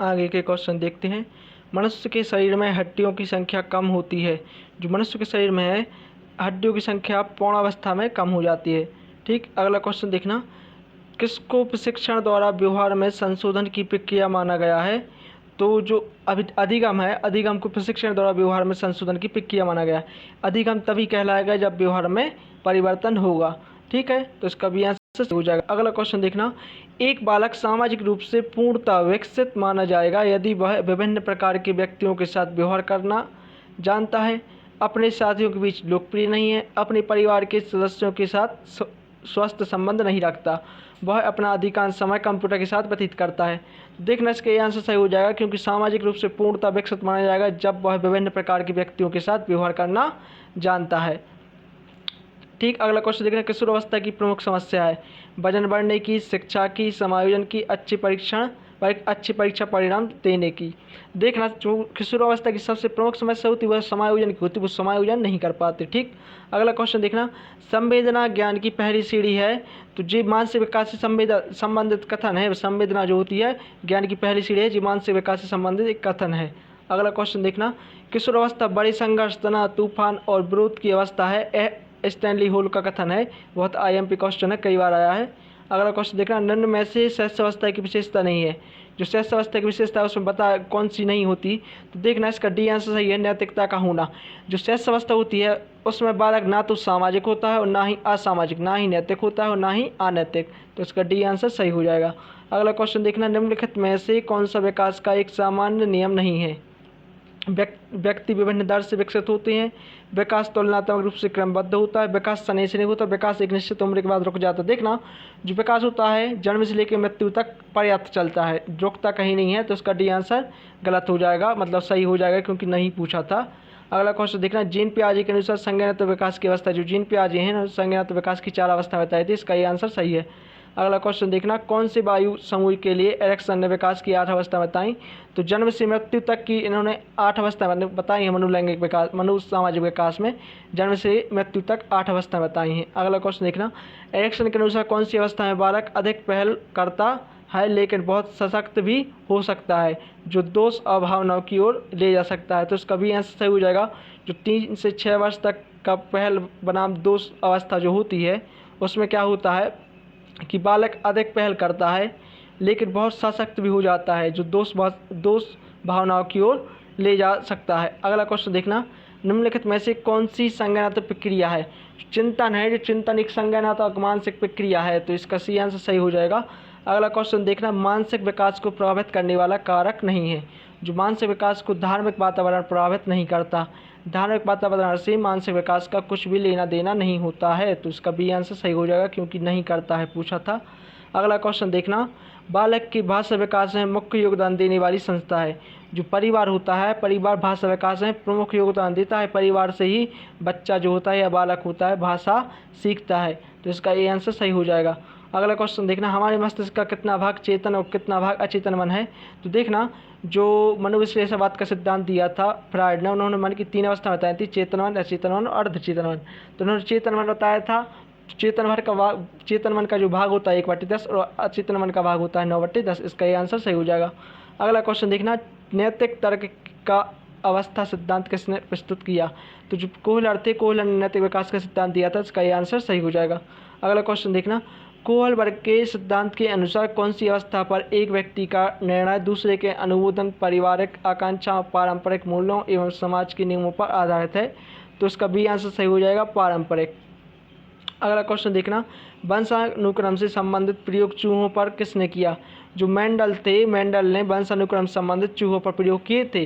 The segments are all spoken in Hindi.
आगे के क्वेश्चन देखते हैं। मनुष्य के शरीर में हड्डियों की संख्या कम होती है। जो मनुष्य के शरीर में है हड्डियों की संख्या पौणावस्था में कम हो जाती है। ठीक, अगला क्वेश्चन देखना, किसको प्रशिक्षण द्वारा व्यवहार में संशोधन की प्रक्रिया माना गया है? तो जो अभी अधिगम है, अधिगम को प्रशिक्षण द्वारा व्यवहार में संशोधन की प्रक्रिया माना गया है। अधिगम तभी कहलाएगा जब व्यवहार में परिवर्तन होगा। ठीक है, तो इसका भी आंसर हो जाएगा। अगला क्वेश्चन देखना, एक बालक सामाजिक रूप से पूर्णतः विकसित माना जाएगा यदि वह विभिन्न प्रकार के व्यक्तियों के साथ व्यवहार करना जानता है, अपने साथियों के बीच लोकप्रिय नहीं है, अपने परिवार के सदस्यों के साथ स्वस्थ संबंध नहीं रखता, वह अपना अधिकांश समय कंप्यूटर के साथ व्यतीत करता है। देखना इसका ये आंसर सही हो जाएगा, क्योंकि सामाजिक रूप से पूर्णतः विकसित माना जाएगा जब वह विभिन्न प्रकार के व्यक्तियों के साथ व्यवहार करना जानता है। ठीक, अगला क्वेश्चन देखना, किशोरावस्था की प्रमुख समस्या है? वजन बढ़ने की, शिक्षा की, समायोजन की, अच्छी परीक्षा परिणाम देने की। देखना, जो किशोरावस्था की सबसे प्रमुख समस्या होती है वह समायोजन की होती है, वो समायोजन नहीं कर पाते। ठीक, अगला क्वेश्चन देखना, संवेदना ज्ञान की पहली सीढ़ी है। तो जी मानसिक विकास से संबंधित कथन है। संवेदना जो होती है ज्ञान की पहली सीढ़ी है, जी मानसिक विकास से संबंधित एक कथन है। अगला क्वेश्चन देखना, किशोरावस्था बड़े संघर्ष, तनाव, तूफान और विरोध की अवस्था है। स्टैनली होल का कथन है, बहुत IMP क्वेश्चन है, कई बार आया है। अगला क्वेश्चन देखना, निम्न में से शैशवावस्था की विशेषता नहीं है। जो शैशवावस्था की विशेषता है उसमें बता कौन सी नहीं होती? तो देखना इसका डी आंसर सही है, नैतिकता का होना। जो शैशवावस्था होती है उसमें बालक ना तो सामाजिक होता है और ना ही असामाजिक, ना ही नैतिक होता है और ना ही अनैतिक, तो इसका डी आंसर सही हो जाएगा। अगला क्वेश्चन देखना, निम्नलिखित में से कौन सा विकास का एक सामान्य नियम नहीं है? व्यक्ति विभिन्न दर से विकसित होते हैं, विकास तुलनात्मक रूप से क्रमबद्ध होता है, विकास समय से नहीं होता, विकास एक निश्चित उम्र के बाद रुक जाता है। देखना, जो विकास होता है जन्म से लेकर मृत्यु तक पर्याप्त चलता है, रुकता कहीं नहीं है, तो इसका डी आंसर गलत हो जाएगा, मतलब सही हो जाएगा क्योंकि नहीं पूछा था। अगला क्वेश्चन देखना, जीन पियाजे के अनुसार संज्ञानात्मक विकास की अवस्था, जो जीन पियाजे हैं संज्ञानात्मक विकास की 4 अवस्था बताई थी, इसका ये आंसर सही है। अगला क्वेश्चन देखना, कौन से वायु समूह के लिए एरिक्सन ने विकास की 8 अवस्था बताई? तो जन्म से मृत्यु तक की इन्होंने 8 अवस्था बताई हैं। मनोलैंगिक विकास, सामाजिक विकास में जन्म से मृत्यु तक 8 अवस्था बताई हैं। अगला क्वेश्चन देखना, एरिक्सन के अनुसार कौन सी अवस्था में बालक अधिक पहल करता है लेकिन बहुत सशक्त भी हो सकता है, जो दोष अभावनाओं की ओर ले जा सकता है? तो इसका भी आंसर सही हो जाएगा। जो 3 से 6 वर्ष तक का पहल बनाम दोष अवस्था जो होती है उसमें क्या होता है कि बालक अधिक पहल करता है लेकिन बहुत सशक्त भी हो जाता है, जो दोष भावनाओं की ओर ले जा सकता है। अगला क्वेश्चन देखना, निम्नलिखित में से कौन सी संज्ञानात्मक प्रक्रिया है? चिंतन है, जो चिंतन एक संज्ञानात्मक मानसिक प्रक्रिया है, तो इसका सी आंसर सही हो जाएगा। अगला क्वेश्चन देखना, मानसिक विकास को प्रभावित करने वाला कारक नहीं है। जो मानसिक विकास को धार्मिक वातावरण प्रभावित नहीं करता, धार्मिक वातावरण से मानसिक विकास का कुछ भी लेना देना नहीं होता है, तो इसका बी आंसर सही हो जाएगा क्योंकि नहीं करता है पूछा था। अगला क्वेश्चन देखना, बालक के भाषा विकास में मुख्य योगदान देने वाली संस्था है। जो परिवार होता है, परिवार भाषा विकास में प्रमुख योगदान देता है। परिवार से ही बच्चा जो होता है या बालक होता है भाषा सीखता है, तो इसका ये आंसर सही हो जाएगा। अगला क्वेश्चन देखना, हमारे मस्तिष्क का कितना भाग चेतन और कितना भाग अचेतन मन है? तो देखना, जो मनोविश्लेषणवाद का सिद्धांत दिया था फ्रायड ने, उन्होंने मन की 3 अवस्था बताई थी, चेतन मन, अचेतन मन और अर्धचेतन मन। तो उन्होंने चेतन मन बताया था। चेतन मन का जो भाग होता है 1/10 और अचेतन मन का भाग होता है 9/10, इसका ये आंसर सही हो जाएगा। अगला क्वेश्चन देखना, नैतिक तर्क का अवस्था सिद्धांत किसने प्रस्तुत किया? तो जो कोहलर थे, कोहलर ने नैतिक विकास का सिद्धांत दिया था, इसका ये आंसर सही हो जाएगा। अगला क्वेश्चन देखना, कोहलबर्ग के सिद्धांत के अनुसार कौन सी अवस्था पर एक व्यक्ति का निर्णय दूसरे के अनुमोदन, पारिवारिक आकांक्षाओं, पारंपरिक मूल्यों एवं समाज के नियमों पर आधारित है? तो इसका बी आंसर सही हो जाएगा, पारंपरिक। अगला क्वेश्चन देखना, वंशानुक्रम से संबंधित प्रयोग चूहों पर किसने किया? जो मेंडल थे, मेंडल ने वंशानुक्रम से संबंधित चूहों पर प्रयोग किए थे।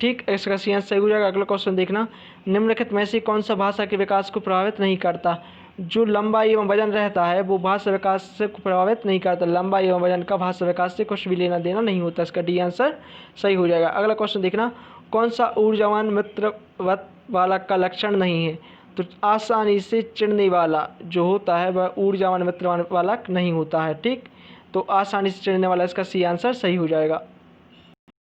ठीक, इसका सी आंसर सही हो जाएगा। अगला क्वेश्चन देखना, निम्नलिखित में से कौन सा भाषा के विकास को प्रभावित नहीं करता? जो लंबाई एवं वजन रहता है वो भाषा विकास से प्रभावित नहीं करता। लंबाई एवं वजन का भाषा विकास से कुछ भी लेना देना नहीं होता, इसका डी आंसर सही हो जाएगा। अगला क्वेश्चन देखना, कौन सा ऊर्जावान मित्रवत बालक का लक्षण नहीं है? तो आसानी से चिढ़ने वाला जो होता है वह ऊर्जावान मित्रवान बालक नहीं होता है। ठीक, तो आसानी से चिढ़ने वाला, इसका सी आंसर सही हो जाएगा।